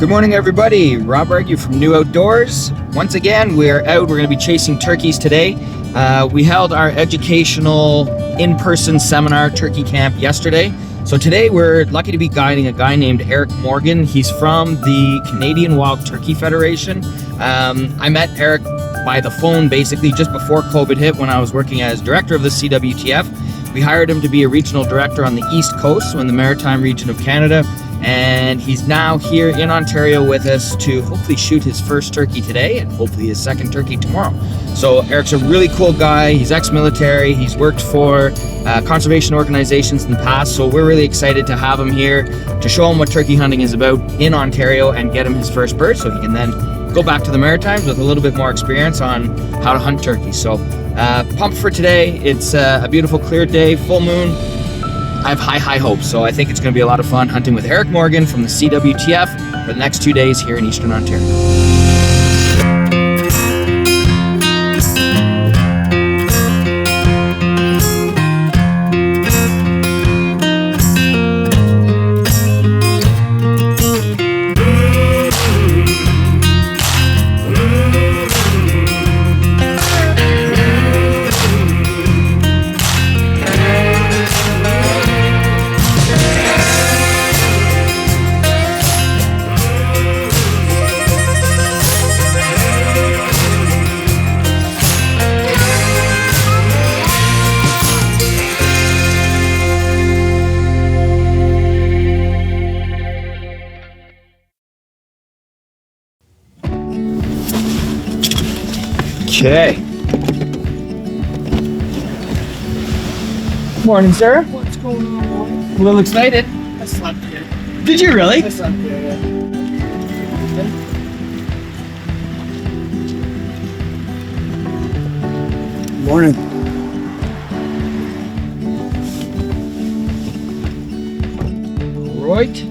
Good morning, everybody. Rob Argue from New Outdoors. Once again, we're out. We're going to be chasing turkeys today. We held our educational in-person seminar turkey camp yesterday. So today we're lucky to be guiding a guy named Eric Morgan. He's from the Canadian Wild Turkey Federation. I met Eric by the phone basically just before COVID hit when I was working as director of the CWTF. We hired him to be a regional director on the East Coast, so in the Maritime region of Canada. And he's now here in Ontario with us to hopefully shoot his first turkey today and hopefully his second turkey tomorrow. So Eric's a really cool guy. He's ex-military. He's worked for conservation organizations in the past. So we're really excited to have him here to show him what turkey hunting is about in Ontario and get him his first bird so he can then go back to the Maritimes with a little bit more experience on how to hunt turkeys. So pumped for today. It's a beautiful clear day, full moon. I have high hopes, so I think it's going to be a lot of fun hunting with Eric Morgan from the CWTF for the next 2 days here in Eastern Ontario. Okay. Morning, sir. What's going on, boy? A little excited. I slept here. Did you really? I slept here, yeah. Morning. Right.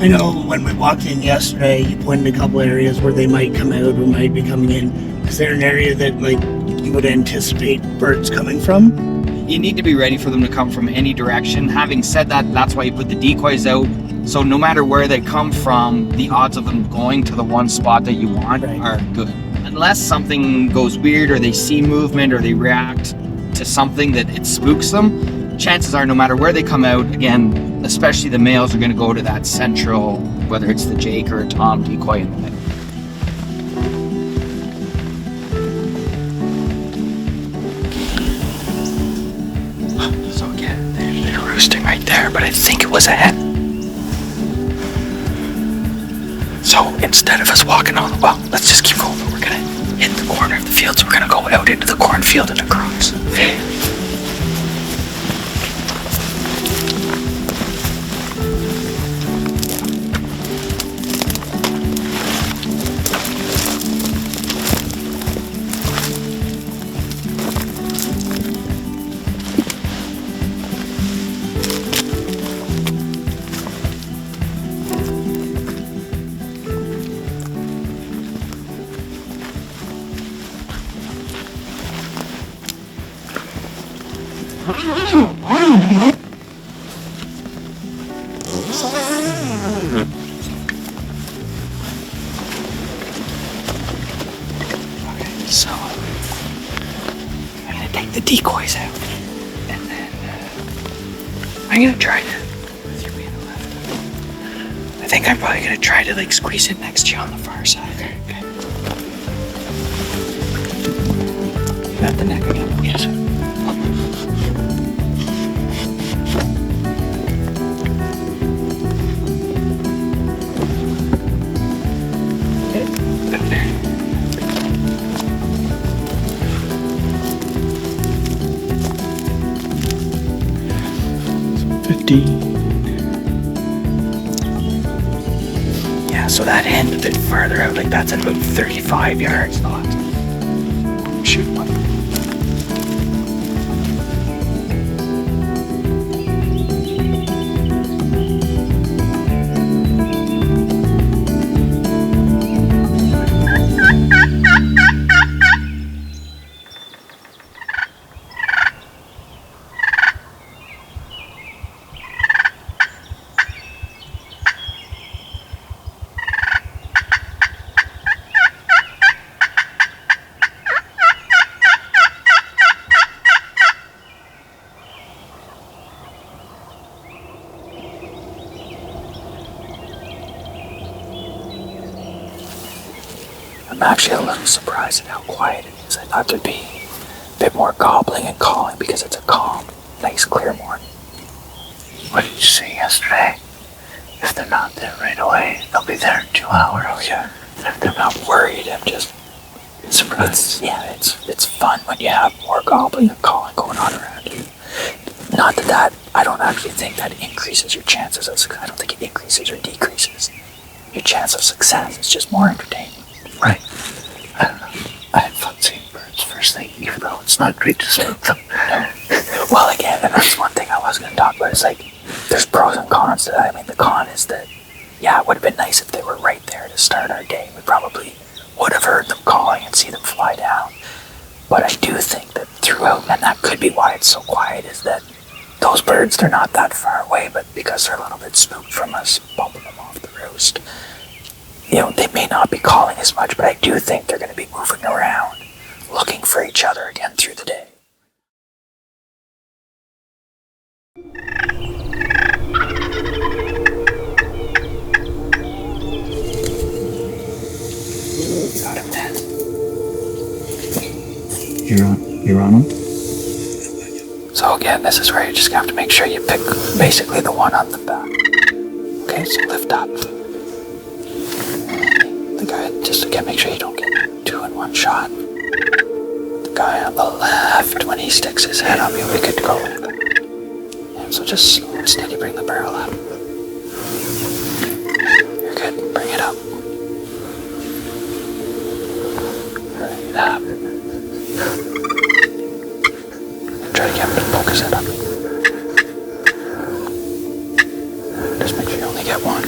I know when we walked in yesterday, you pointed a couple areas where they might come out or might be coming in. Is there an area that, like, you would anticipate birds coming from? You need to be ready for them to come from any direction. Having said that, that's why you put the decoys out. So no matter where they come from, the odds of them going to the one spot that you want are good. Unless something goes weird or they see movement or they react to something that it spooks them, chances are no matter where they come out, again, especially the males are going to go to that central, whether it's the Jake or a Tom decoy in the middle. So again, they're roosting right there, but I think it was a hen. So instead of us walking on, well, let's just keep going. We're going to hit the corner of the field, so we're going to go out into the cornfield and across. So, I'm going to take the decoys out, and then I'm going to try to, with you being the left, I think I'm probably going to try to like squeeze it next to you on the far side. Okay. You got the neck again? Yes. Yeah, so that end a bit farther out, like that's at about 35 yards. Shoot one. I'm actually a little surprised at how quiet it is. I thought there'd be a bit more gobbling and calling because it's a calm, nice, clear morning. What did you say yesterday? If they're not there right away, they'll be there in 2 hours. Oh yeah. And if they're not worried, I'm just surprised. It's fun when you have more gobbling and calling going on around you. Not that I don't actually think that increases your chances of success. I don't think it increases or decreases your chance of success. It's just more entertaining. Right. I don't know. I had fun seeing birds first thing, even though it's not great to spook them. No. Well, again, and that's one thing I was going to talk about. It's like, there's pros and cons to that. I mean, the con is that, yeah, it would have been nice if they were right there to start our day. We probably would have heard them calling and see them fly down. But I do think that throughout, and that could be why it's so quiet, is that those birds, they're not that far away, but because they're a little bit spooked from us bumping them off the roost, you know, they may not be calling as much, but I do think they're going to be moving around, looking for each other again through the day. Got him, Dad. You're on him? So again, this is where you just have to make sure you pick basically the one on the back. Okay, so lift up. The guy, just again, make sure you don't get two in one shot. The guy on the left, when he sticks his head up, you'll be good to go. Yeah, so just slow and steady, bring the barrel up. You're good, bring it up. Bring it up. Try to get him to poke his head up. Just make sure you only get one.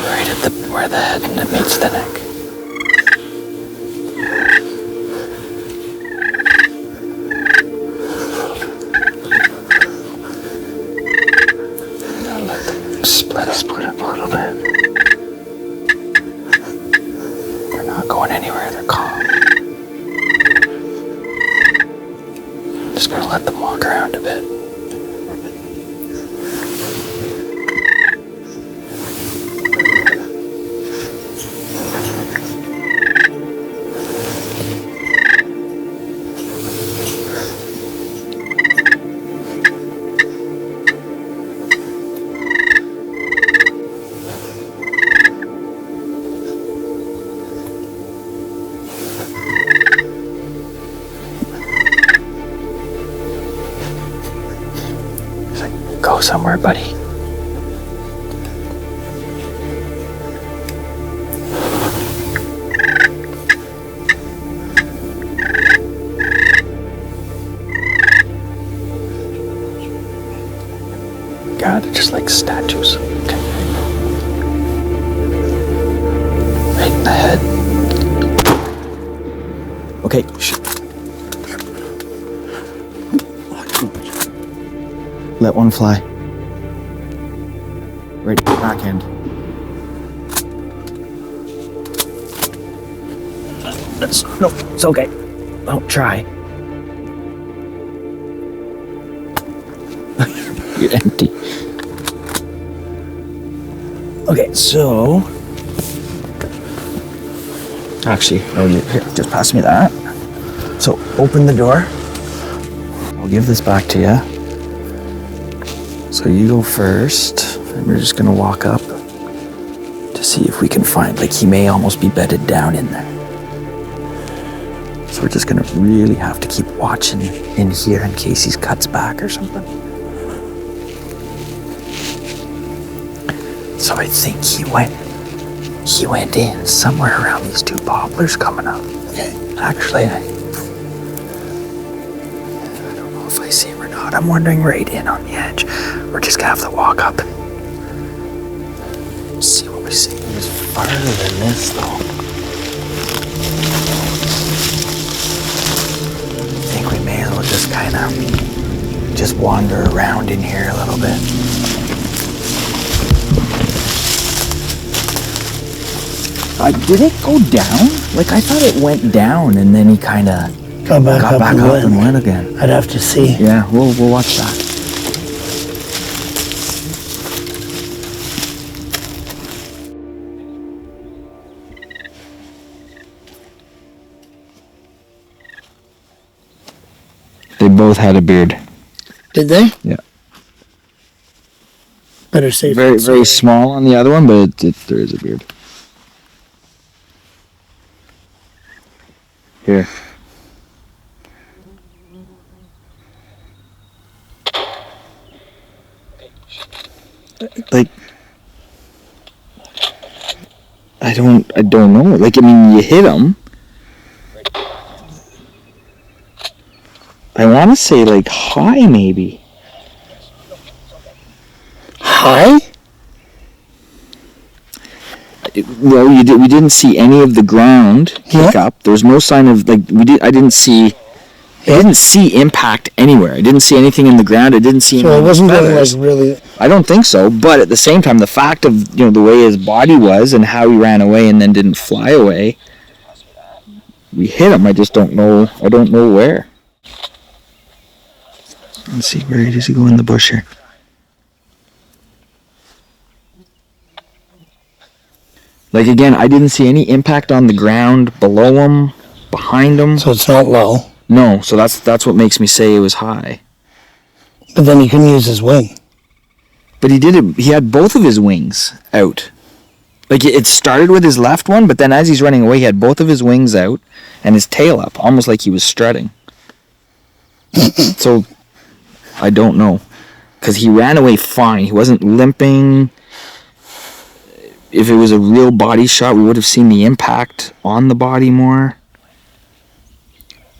Right at where the head and it meets the neck. Now let them split up a little bit. They're not going anywhere, they're calm. Just gonna let them walk around a bit. Go somewhere, buddy. God, they're just like statues. Okay. Right in the head. Okay, let one fly. Right at the back end. No, it's okay. Don't try. You're empty. Okay, so... Actually, no, here, just pass me that. So, open the door. I'll give this back to you. So you go first, and we're just gonna walk up to see if we can find, like, he may almost be bedded down in there. So we're just gonna really have to keep watching in here in case he cuts back or something. So I think he went in somewhere around these two poplars coming up. Okay. Actually, I don't know if I see him or not. I'm wandering right in on the edge. We're just gonna have to walk up and see what we see. It's farther than this, though. I think we may as well just kind of just wander around in here a little bit. Did it go down? Like, I thought it went down and then he kind of got back got up back and up went. and went again. I'd have to see. Yeah, we'll watch that. They both had a beard. Did they? Yeah. Better safe. Very, than very sorry. small on the other one, but there is a beard. Here. Like, I don't know. Like, I mean, you hit him. I want to say, like, high, maybe. High? Well, we didn't see any of the ground kick Yeah. up. There was no sign of, like, I didn't see impact anywhere. I didn't see anything in the ground. I didn't see So any it wasn't going feathers. like really. I don't think so, but at the same time, the fact of, the way his body was and how he ran away and then didn't fly away, we hit him. I just don't know. I don't know where. Let's see, where does he go in the bush here? Like, again, I didn't see any impact on the ground below him, behind him. So it's not low. No, so that's what makes me say it was high. But then he couldn't use his wing. But he did it. He had both of his wings out. Like, it started with his left one, but then as he's running away, he had both of his wings out and his tail up, almost like he was strutting. So, I don't know. Because he ran away fine. He wasn't limping. If it was a real body shot, we would have seen the impact on the body more.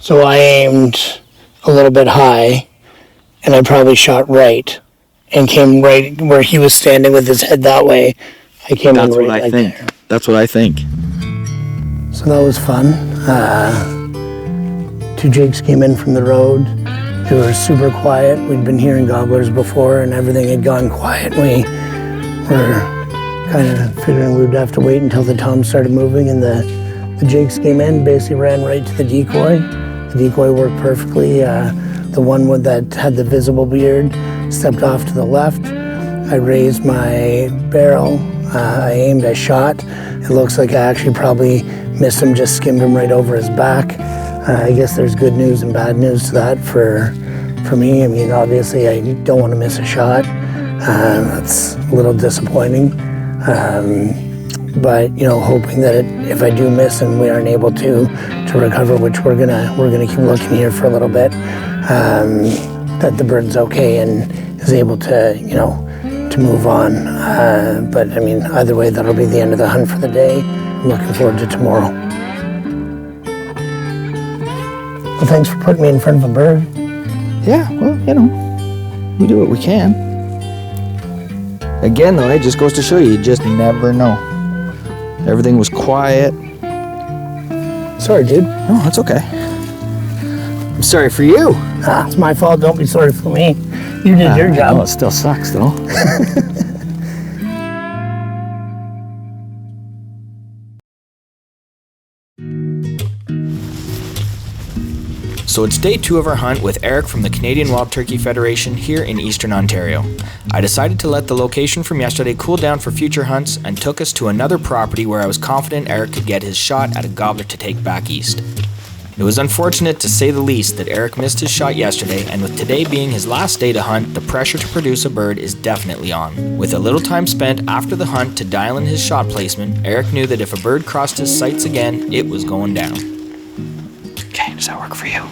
So I aimed a little bit high, and I probably shot right, and came right where he was standing with his head that way. I came That's in right what I like think. there. That's what I think. So that was fun. Two jigs came in from the road. They were super quiet. We'd been hearing gobblers before, and everything had gone quiet. We were kind of figuring we'd have to wait until the toms started moving, and the jigs came in, basically ran right to the decoy. The decoy worked perfectly. The one that had the visible beard stepped off to the left. I raised my barrel. I aimed, I shot. It looks like I actually probably missed him, just skimmed him right over his back. I guess there's good news and bad news to that for me. I mean, obviously, I don't want to miss a shot. That's a little disappointing. But hoping that if I do miss and we aren't able to recover, which we're gonna keep looking here for a little bit, that the bird's okay and is able to move on. But I mean, either way, that'll be the end of the hunt for the day. I'm looking forward to tomorrow. Well, thanks for putting me in front of a bird. Yeah, well, we do what we can. Again, though, it just goes to show you just never know. Everything was quiet. Sorry, dude. No, that's okay. I'm sorry for you. It's my fault. Don't be sorry for me. You did your job. Well, it still sucks, though. So it's day 2 of our hunt with Eric from the Canadian Wild Turkey Federation here in Eastern Ontario. I decided to let the location from yesterday cool down for future hunts and took us to another property where I was confident Eric could get his shot at a gobbler to take back east. It was unfortunate to say the least that Eric missed his shot yesterday, and with today being his last day to hunt, the pressure to produce a bird is definitely on. With a little time spent after the hunt to dial in his shot placement, Eric knew that if a bird crossed his sights again, it was going down. Okay, does that work for you?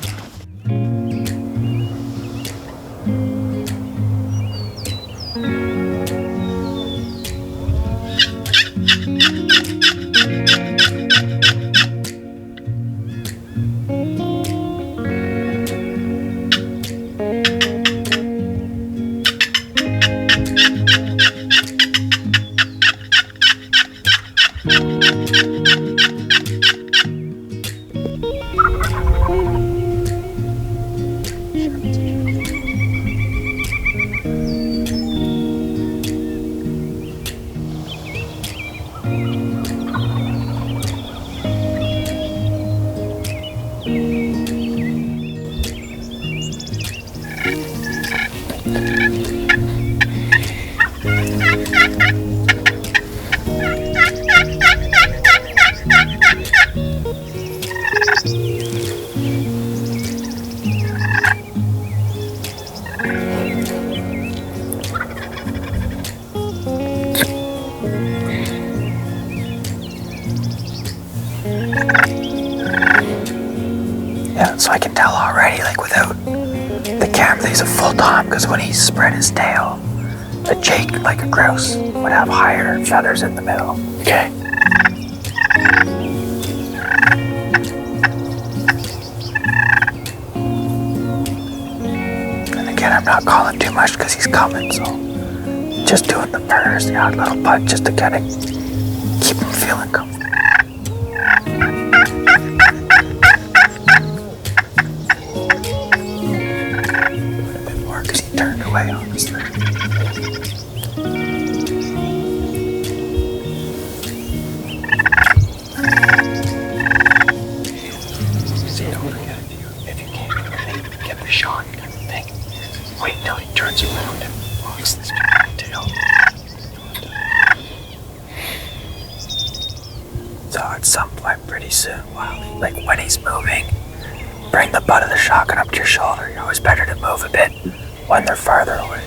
Yeah, so I can tell already, like without the camera, that he's a full tom, because when he spread his tail, a jake, like a grouse, would have higher feathers in the middle. Okay. And again, I'm not calling too much because he's coming, so just doing the purrs, the odd little putt, just to kind of keep him feeling comfortable. A bit more because he turned away, honestly. See, don't forget, if you can't get the shot and everything, wait until he turns around and walks this tail. So at some point pretty soon, like when he's moving, bring the butt of the shotgun up to your shoulder. You're always better to move a bit when they're farther away.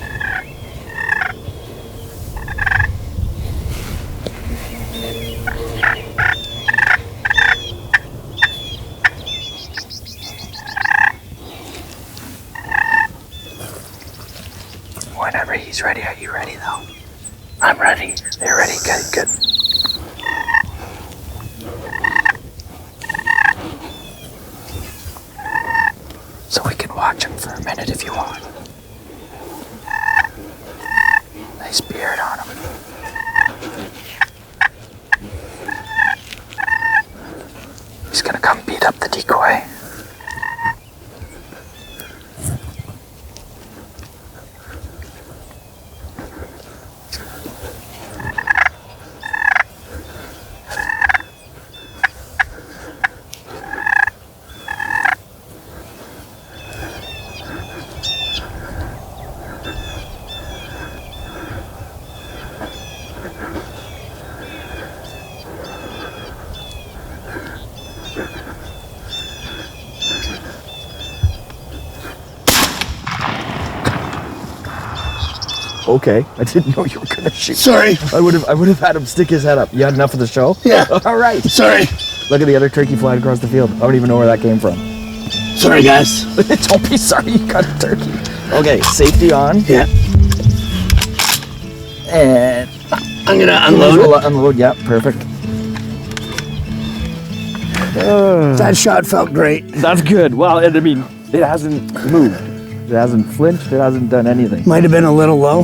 Whenever he's ready, are you ready though? I'm ready. You're ready? Good, good. So we can watch him for a minute if you want. Nice beard on him. He's gonna come beat up the decoy. Okay, I didn't know you were gonna shoot. Sorry. I would have had him stick his head up. You had enough of the show? Yeah. All right. Sorry. Look at the other turkey flying across the field. I don't even know where that came from. Sorry, guys. Don't be sorry, you got a turkey. Okay, safety on. Yeah. And I'm gonna unload. unload. Yeah, perfect. That shot felt great. That's good. Well, I mean, it hasn't moved. It hasn't flinched. It hasn't done anything. Might have been a little low.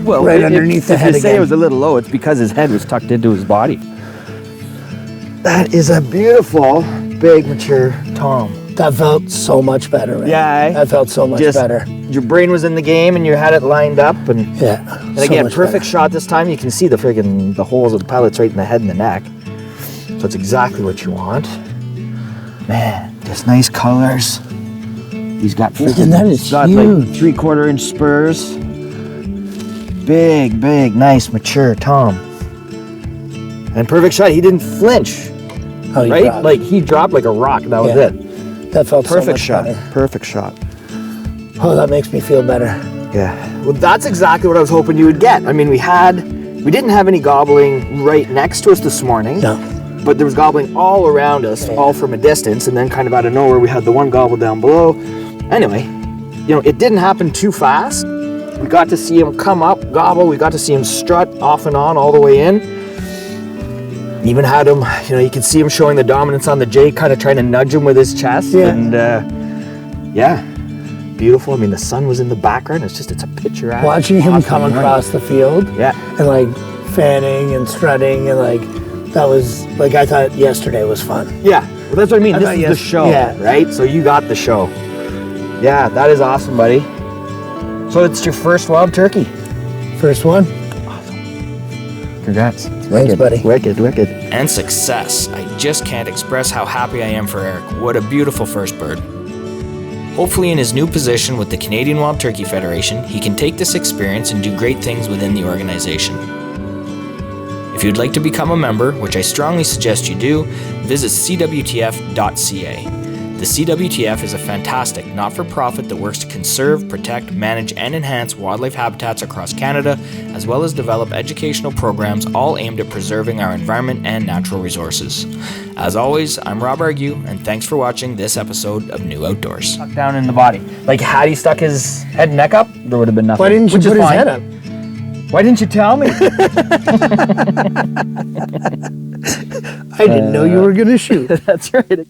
Well, right underneath the head If you say again. it was a little low, it's because his head was tucked into his body. That is a beautiful, big, mature tom. That felt so much better, man. Yeah, eh? That felt so much Just- better. Your brain was in the game and you had it lined up. And Yeah. again, perfect shot this time. You can see the holes of the pellets right in the head and the neck. So it's exactly what you want. Man, just nice colors. He's got And that is got huge. like 3/4 inch spurs. Big, nice, mature tom. And perfect shot. He didn't flinch, Oh, you right? dropped. Like he dropped like a rock. That was Yeah. it. That felt Perfect so much shot. better. Perfect shot. Oh, that makes me feel better. Yeah. Well, that's exactly what I was hoping you would get. I mean, we didn't have any gobbling right next to us this morning. No. But there was gobbling all around us, all from a distance, and then kind of out of nowhere we had the one gobble down below. Anyway, it didn't happen too fast. We got to see him come up, gobble. We got to see him strut off and on all the way in. Even had him, you could see him showing the dominance on the jake, kind of trying to nudge him with his chest. Yeah. And yeah, beautiful. I mean, the sun was in the background. It's a picture. Watching him come across the field. Yeah. And like fanning and strutting and like, that was like, I thought yesterday was fun. Yeah, well, that's what I mean. This thought is the show, yeah. right? So you got the show. Yeah, that is awesome, buddy. So it's your first wild turkey. First one. Congrats. Thanks, buddy. Wicked. And success. I just can't express how happy I am for Eric. What a beautiful first bird. Hopefully in his new position with the Canadian Wild Turkey Federation, he can take this experience and do great things within the organization. If you'd like to become a member, which I strongly suggest you do, visit CWTF.ca. The CWTF is a fantastic not-for-profit that works to conserve, protect, manage, and enhance wildlife habitats across Canada, as well as develop educational programs all aimed at preserving our environment and natural resources. As always, I'm Rob Argue, and thanks for watching this episode of New Outdoors. Stuck down in the body. Like, had he stuck his head and neck up, there would have been nothing. Why didn't you put his head up? Why didn't you tell me? I didn't know you were going to shoot. That's right.